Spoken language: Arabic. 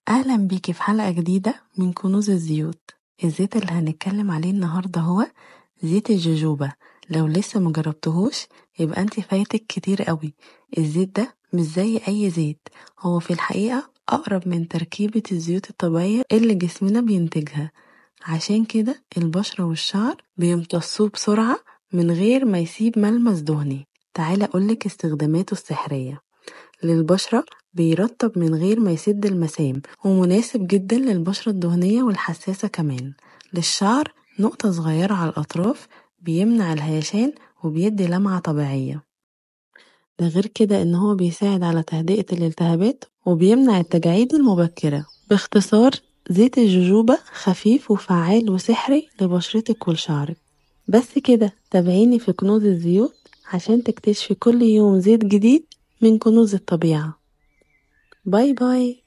أهلا بيكي في حلقة جديدة من كنوز الزيوت. الزيت اللي هنتكلم عليه النهاردة هو زيت الجوجوبا. لو لسه مجربتهوش يبقى انت فايتك كتير قوي. الزيت ده مش زي أي زيت، هو في الحقيقة أقرب من تركيبة الزيوت الطبيعية اللي جسمنا بينتجها، عشان كده البشرة والشعر بيمتصوه بسرعة من غير ما يسيب ملمس دهني. تعالى أقولك استخداماته السحرية. للبشرة بيرطب من غير ما يسد المسام، ومناسب جدا للبشرة الدهنية والحساسة كمان. للشعر نقطة صغيرة على الأطراف، بيمنع الهيشان وبيدي لمعة طبيعية. ده غير كده إن هو بيساعد على تهدئة الالتهابات وبيمنع التجاعيد المبكرة. باختصار، زيت الجوجوبا خفيف وفعال وسحري لبشرتك ولشعرك. بس كده، تابعيني في كنوز الزيوت عشان تكتشفي كل يوم زيت جديد من كنوز الطبيعة. باي باي.